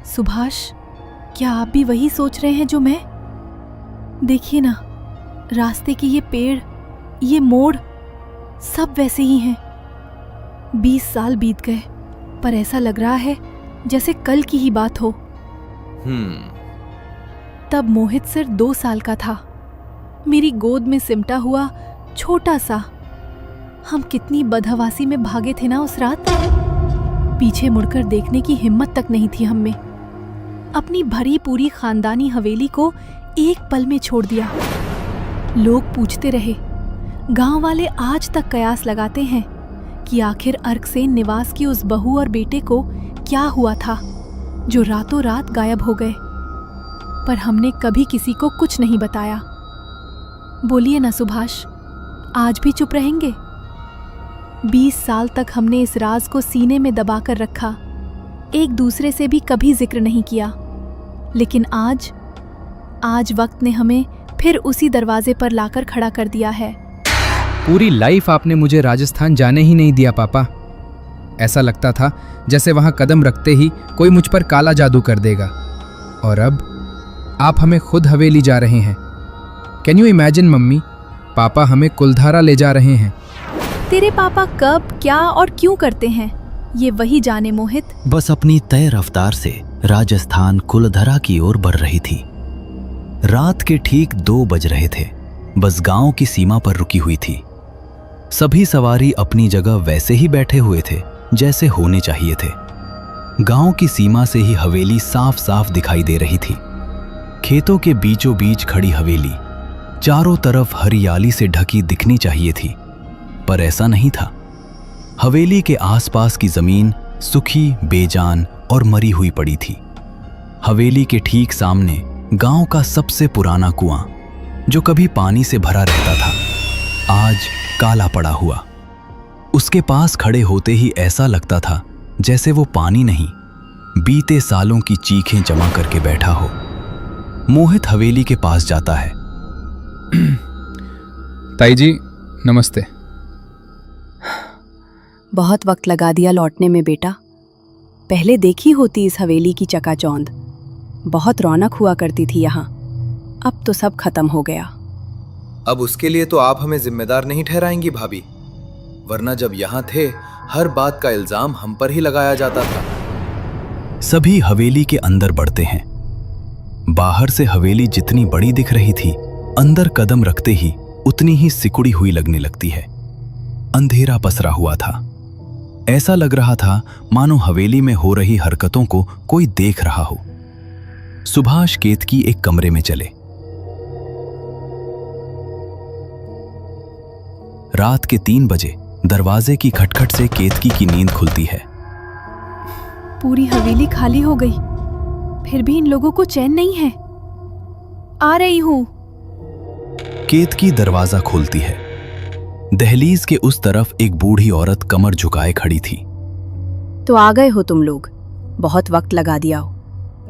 सुभाष, क्या आप भी वही सोच रहे हैं जो मैं? देखिए ना, रास्ते के ये पेड़, ये मोड़, सब वैसे ही हैं। 20 साल बीत गए, पर ऐसा लग रहा है जैसे कल की ही बात हो। तब मोहित सिर्फ 2 साल का था, मेरी गोद में सिमटा हुआ छोटा सा। हम कितनी बदहवासी में भागे थे ना उस रात। पीछे मुड़कर देखने की हिम्मत तक नहीं थी हम में। अपनी भरी पूरी खानदानी हवेली को एक पल में छोड़ दिया। लोग पूछते रहे, गांव वाले आज तक कयास लगाते हैं कि आखिर अर्कसेन निवास की उस बहू और बेटे को क्या हुआ था जो रातों रात गायब हो गए। पर हमने कभी किसी को कुछ नहीं बताया। बोलिए ना सुभाष, आज भी चुप रहेंगे? 20 साल तक हमने इस राज को सीने में दबाकर रखा, एक दूसरे से भी कभी जिक्र नहीं किया। लेकिन आज वक्त ने हमें फिर उसी दरवाजे पर लाकर खड़ा कर दिया है। पूरी लाइफ आपने मुझे राजस्थान जाने ही नहीं दिया पापा। ऐसा लगता था जैसे वहां कदम रखते ही कोई मुझ पर काला जादू कर देगा। और अब आप हमें खुद हवेली जा रहे हैं। कैन यू इमेजिन मम्मी, पापा हमें कुलधारा ले जा रहे हैं। तेरे पापा कब, क्या और क्यों करते हैं, ये वही जाने मोहित। बस अपनी तय रफ्तार से राजस्थान कुलधरा की ओर बढ़ रही थी। रात के ठीक 2 बज रहे थे। बस गांव की सीमा पर रुकी हुई थी। सभी सवारी अपनी जगह वैसे ही बैठे हुए थे जैसे होने चाहिए थे। गांव की सीमा से ही हवेली साफ साफ दिखाई दे रही थी। खेतों के बीचों बीच खड़ी हवेली चारों तरफ हरियाली से ढकी दिखनी चाहिए थी, पर ऐसा नहीं था। हवेली के आसपास की जमीन सूखी, बेजान और मरी हुई पड़ी थी। हवेली के ठीक सामने गांव का सबसे पुराना कुआं, जो कभी पानी से भरा रहता था, आज काला पड़ा हुआ। उसके पास खड़े होते ही ऐसा लगता था जैसे वो पानी नहीं, बीते सालों की चीखें जमा करके बैठा हो। मोहित हवेली के पास जाता है। ताई जी, नमस्ते। बहुत वक्त लगा दिया लौटने में बेटा। पहले देखी होती इस हवेली की चकाचौंध। बहुत रौनक हुआ करती थी यहाँ। अब तो सब खत्म हो गया। अब उसके लिए तो आप हमें जिम्मेदार नहीं ठहराएंगी भाभी, वरना जब यहाँ थे हर बात का इल्जाम हम पर ही लगाया जाता था। सभी हवेली के अंदर बढ़ते हैं। बाहर से हवेली जितनी बड़ी दिख रही थी, अंदर कदम रखते ही उतनी ही सिकुड़ी हुई लगने लगती है। अंधेरा पसरा हुआ था। ऐसा लग रहा था मानो हवेली में हो रही हरकतों को कोई देख रहा हो। सुभाष केतकी एक कमरे में चले। रात के 3 बजे दरवाजे की खटखट से केतकी की नींद खुलती है। पूरी हवेली खाली हो गई, फिर भी इन लोगों को चैन नहीं है। आ रही हूं। केतकी दरवाजा खोलती है। दहलीज के उस तरफ एक बूढ़ी औरत कमर झुकाए खड़ी थी। तो आ गए हो तुम लोग, बहुत वक्त लगा दिया हो।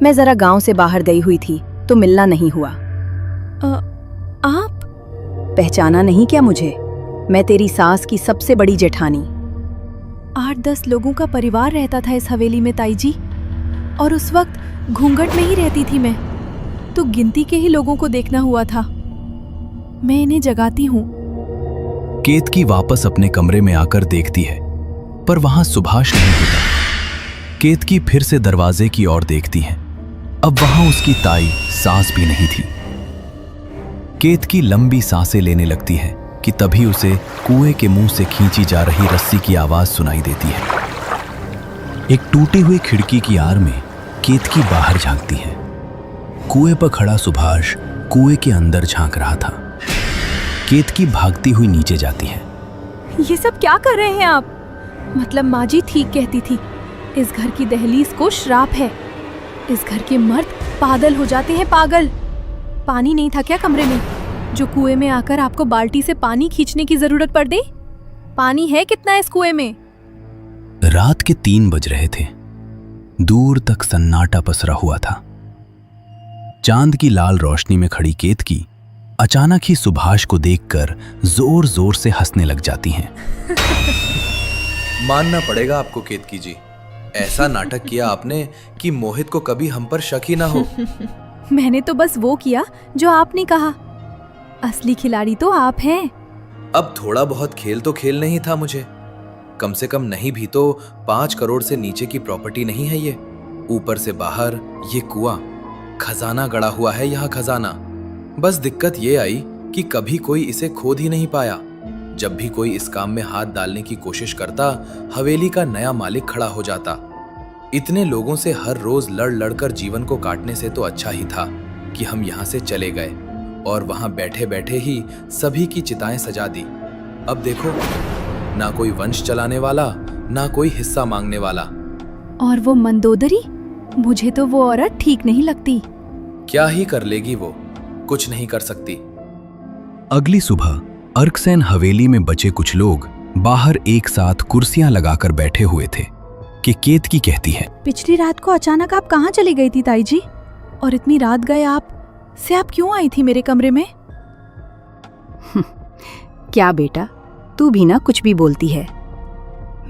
मैं जरा गांव से बाहर गई हुई थी तो मिलना नहीं हुआ। आप पहचाना नहीं क्या मुझे? मैं तेरी सास की सबसे बड़ी जेठानी। 8-10 लोगों का परिवार रहता था इस हवेली में ताई जी, और उस वक्त घूंघट में ही रहती थी मैं, तो गिनती के ही लोगों को देखना हुआ था। मैं इन्हें जगाती हूँ। केतकी वापस अपने कमरे में आकर देखती है, पर वहां सुभाष नहीं होता। केतकी फिर से दरवाजे की ओर देखती है। अब वहां उसकी ताई सास भी नहीं थी। केतकी लंबी सांसें लेने लगती है कि तभी उसे कुएं के मुंह से खींची जा रही रस्सी की आवाज सुनाई देती है। एक टूटी हुई खिड़की की आड़ में केतकी बाहर झांकती है। कुएं पर खड़ा सुभाष कुएं के अंदर झांक रहा था। केतकी भागती हुई नीचे जाती है। ये सब क्या कर रहे हैं आप? मतलब माँ जी ठीक कहती थी, इस घर की दहलीज को श्राप है। इस घर के मर्द पागल हो जाते हैं, पागल। पानी नहीं था क्या कमरे में, जो कुएं में आकर आपको बाल्टी से पानी खींचने की जरूरत पड़ गई? पानी है कितना इस कुएं में? रात के 3 बज रहे थे। दूर तक सन्नाटा पसरा हुआ था। चांद की लाल रोशनी में खड़ी केतकी अचानक ही सुभाष को देखकर जोर जोर से हंसने लग जाती हैं। मानना पड़ेगा आपको केतकी जी, ऐसा नाटक किया आपने कि मोहित को कभी हम पर शक ही ना हो। मैंने तो बस वो किया जो आपने कहा। असली खिलाड़ी तो आप हैं। अब थोड़ा बहुत खेल तो खेलने ही था मुझे। कम से कम नहीं भी तो 5 करोड़ से नीचे की प्रॉपर्टी नहीं है ये। ऊपर से बाहर ये कुआं, खजाना गड़ा हुआ है यहाँ, खजाना। बस दिक्कत ये आई कि कभी कोई इसे खोद ही नहीं पाया। जब भी कोई इस काम में हाथ डालने की कोशिश करता, हवेली का नया मालिक खड़ा हो जाता। इतने लोगों से हर रोज लड़ लड़कर जीवन को काटने से तो अच्छा ही था कि हम यहाँ से चले गए और वहां बैठे बैठे ही सभी की चिताएं सजा दी। अब देखो, ना कोई वंश चलाने वाला, ना कोई हिस्सा मांगने वाला। और वो मंदोदरी, मुझे तो वो औरत ठीक नहीं लगती। क्या ही कर लेगी वो, कुछ नहीं कर सकती। अगली सुबह अर्कसेन हवेली में बचे कुछ लोग बाहर एक साथ कुर्सियां लगाकर बैठे हुए थे कि केतकी कहती है, पिछली रात को अचानक आप कहाँ चली गई थी ताई जी? और इतनी रात गए आप क्यों आई थी मेरे कमरे में? क्या बेटा, तू भी ना कुछ भी बोलती है।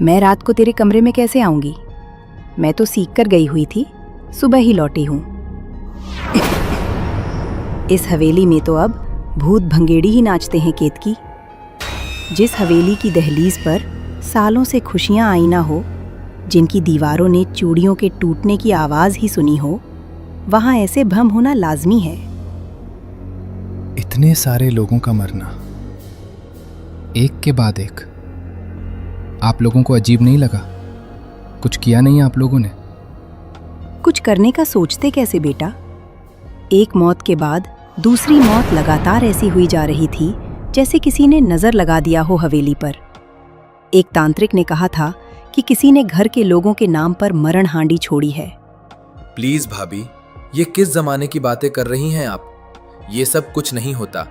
मैं रात को तेरे कमरे में कैसे आऊंगी? मैं तो सीख कर गई हुई थी, सुबह ही लौटी हूं। इस हवेली में तो अब भूत भंगेड़ी ही नाचते हैं केतकी। जिस हवेली की दहलीज पर सालों से खुशियां आई ना हो, जिनकी दीवारों ने चूड़ियों के टूटने की आवाज ही सुनी हो, वहां ऐसे भ्रम होना लाजमी है। इतने सारे लोगों का मरना, एक के बाद एक। आप लोगों को अजीब नहीं लगा? कुछ किया नहीं आप लोगों ने? कुछ करने का सोचते कैसे बेटा? एक मौत के बाद दूसरी मौत लगातार ऐसी हुई जा रही थी जैसे किसी ने नजर लगा दिया हो हवेली पर। एक तांत्रिक ने कहा था कि किसी ने घर के लोगों के नाम पर मरण हांडी छोड़ी है। प्लीज भाभी, ये किस जमाने की बातें कर रही हैं आप? ये सब कुछ नहीं होता।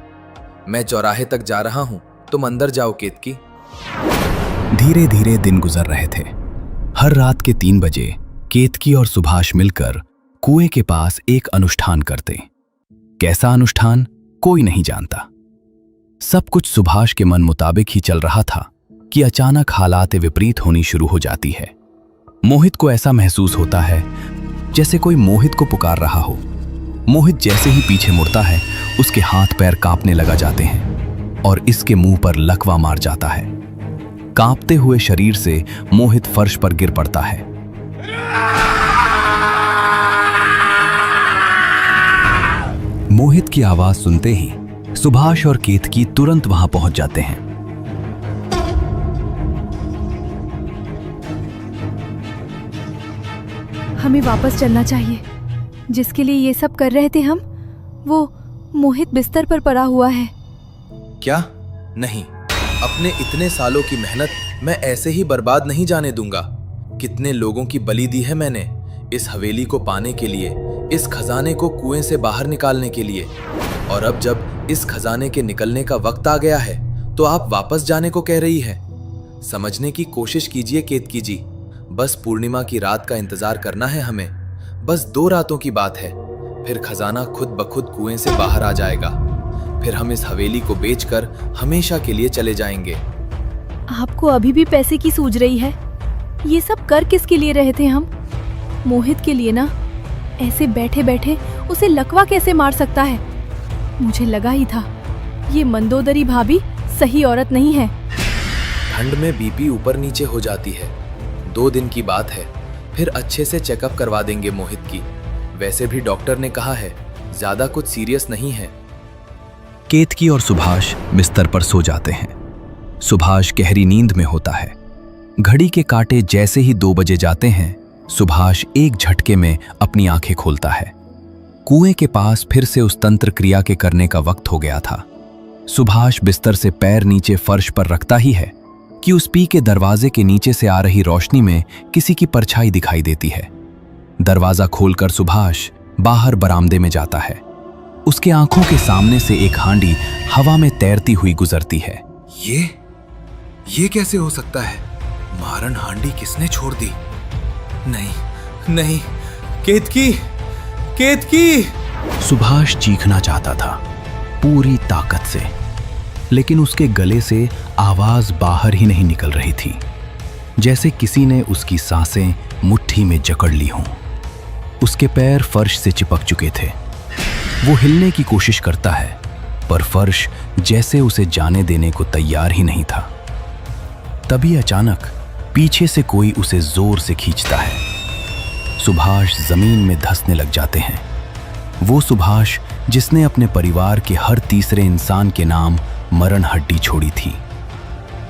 मैं चौराहे तक जा रहा हूँ, तुम अंदर जाओ केतकी। धीरे धीरे दिन गुजर रहे थे। हर रात के 3 बजे केतकी और सुभाष मिलकर कुएं के पास एक अनुष्ठान करते। कैसा अनुष्ठान, कोई नहीं जानता। सब कुछ सुभाष के मन मुताबिक ही चल रहा था कि अचानक हालात विपरीत होनी शुरू हो जाती है। मोहित को ऐसा महसूस होता है जैसे कोई मोहित को पुकार रहा हो। मोहित जैसे ही पीछे मुड़ता है, उसके हाथ पैर कांपने लगा जाते हैं और इसके मुंह पर लकवा मार जाता है। कांपते हुए शरीर से मोहित फर्श पर गिर पड़ता है। मोहित की आवाज सुनते ही सुभाष और केतकी तुरंत वहां पहुंच जाते हैं। हमें वापस चलना चाहिए। जिसके लिए ये सब कर रहे थे हम, वो मोहित बिस्तर पर पड़ा हुआ है। क्या? नहीं, अपने इतने सालों की मेहनत मैं ऐसे ही बर्बाद नहीं जाने दूंगा। कितने लोगों की बलि दी है मैंने इस हवेली को पाने के लिए, इस खजाने को कुएं से बाहर निकालने के लिए। और अब जब इस खजाने के निकलने का वक्त आ गया है तो आप वापस जाने को कह रही है। समझने की कोशिश कीजिए केतकी जी, बस पूर्णिमा की रात का इंतजार करना है हमें। बस 2 रातों की बात है, फिर खजाना खुद ब खुद कुएं से बाहर आ जाएगा। फिर हम इस हवेली को बेचकर हमेशा के लिए चले जाएंगे। आपको अभी भी पैसे की सूझ रही है? ये सब कर किसके लिए रहे थे हम? मोहित के लिए ना। ऐसे बैठे बैठे उसे लकवा कैसे मार सकता है? मुझे लगा ही था ये मंदोदरी भाभी सही औरत नहीं है। ठंड में बीपी ऊपर नीचे हो जाती है। 2 दिन की बात है, फिर अच्छे से चेकअप करवा देंगे मोहित की। वैसे भी डॉक्टर ने कहा है ज्यादा कुछ सीरियस नहीं है। केतकी और सुभाष बिस्तर पर सो जाते हैं। सुभाष गहरी नींद में होता है। घड़ी के कांटे जैसे ही 2 बजे जाते हैं, सुभाष एक झटके में अपनी आंखें खोलता है। कुएं के पास फिर से उस तंत्र क्रिया के करने का वक्त हो गया था। सुभाष बिस्तर से पैर नीचे फर्श पर रखता ही है कि उस पी के दरवाजे के नीचे से आ रही रोशनी में किसी की परछाई दिखाई देती है। दरवाजा खोलकर सुभाष बाहर बरामदे में जाता है। उसके आंखों के सामने से एक हांडी हवा में तैरती हुई गुजरती है। ये कैसे हो सकता है? मारन हांडी किसने छोड़ दी? नहीं, केतकी, केतकी! सुभाष चीखना चाहता था पूरी ताकत से, लेकिन उसके गले से आवाज बाहर ही नहीं निकल रही थी। जैसे किसी ने उसकी सांसें मुट्ठी में जकड़ ली हों। उसके पैर फर्श से चिपक चुके थे। वो हिलने की कोशिश करता है, पर फर्श जैसे उसे जाने देने को तैयार ही नहीं था। तभी अचानक पीछे से कोई उसे जोर से खींचता है। सुभाष जमीन में धंसने लग जाते हैं। वो सुभाष जिसने अपने परिवार के हर तीसरे इंसान के नाम मरण हड्डी छोड़ी थी,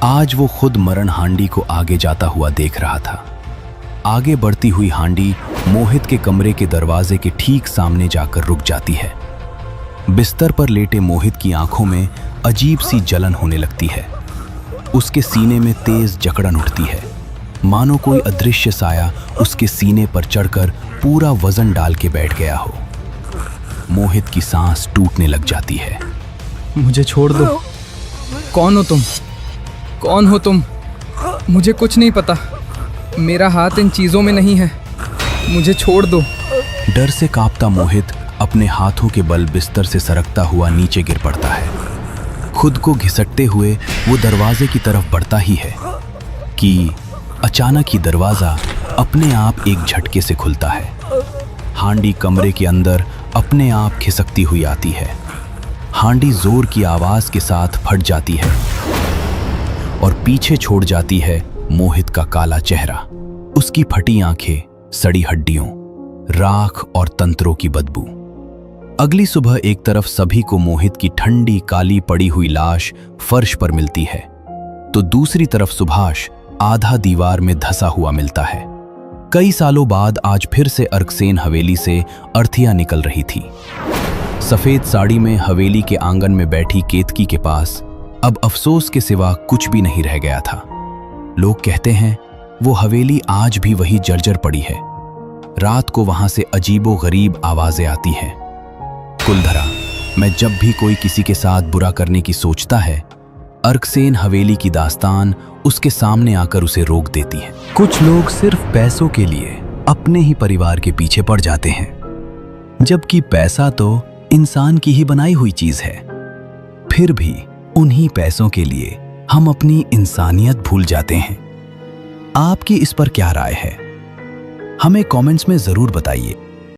आज वो खुद मरण हांडी को आगे जाता हुआ देख रहा था। आगे बढ़ती हुई हांडी मोहित के कमरे के दरवाजे के ठीक सामने जाकर रुक जाती है। बिस्तर पर लेटे मोहित की आंखों में अजीब सी जलन होने लगती है। उसके सीने में तेज जकड़न उठती है, मानो कोई अदृश्य साया उसके सीने पर चढ़कर पूरा वजन डाल के बैठ गया हो। मोहित की सांस टूटने लग जाती है। मुझे छोड़ दो। कौन हो तुम? कौन हो तुम? मुझे कुछ नहीं पता। मेरा हाथ इन चीजों में नहीं है। मुझे छोड़ दो। डर से कांपता मोहित अपने हाथों के बल बिस्तर से सरकता हुआ नीचे गिर पड़ता है। खुद को घिसटते हुए वो दरवाजे की तरफ बढ़ता ही है कि अचानक ही दरवाजा अपने आप एक झटके से खुलता है। हांडी कमरे के अंदर अपने आप खिसकती हुई आती है। हांडी जोर की आवाज के साथ फट जाती है और पीछे छोड़ जाती है मोहित का काला चेहरा, उसकी फटी आंखें, सड़ी हड्डियों, राख और तंत्रों की बदबू। अगली सुबह एक तरफ सभी को मोहित की ठंडी काली पड़ी हुई लाश फर्श पर मिलती है, तो दूसरी तरफ सुभाष आधा दीवार में धंसा हुआ मिलता है। कई सालों बाद आज फिर से अर्कसेन हवेली से अर्थिया निकल रही थी। सफेद साड़ी में हवेली के आंगन में बैठी केतकी के पास अब अफसोस के सिवा कुछ भी नहीं रह गया था। लोग कहते हैं वो हवेली आज भी वही जर्जर पड़ी है। रात को वहां से अजीबो गरीब आवाजें आती हैं। कुलधरा, मैं जब भी कोई किसी के साथ बुरा करने की सोचता है, अर्कसेन हवेली की दास्तान उसके सामने आकर उसे रोक देती है। कुछ लोग सिर्फ पैसों के लिए अपने ही परिवार के पीछे पड़ जाते हैं, जबकि पैसा तो इंसान की ही बनाई हुई चीज है। फिर भी उन्हीं पैसों के लिए हम अपनी इंसानियत भूल जाते हैं। आपकी इस पर क्या राय है? हमें कमेंट्स में जरूर बताइए।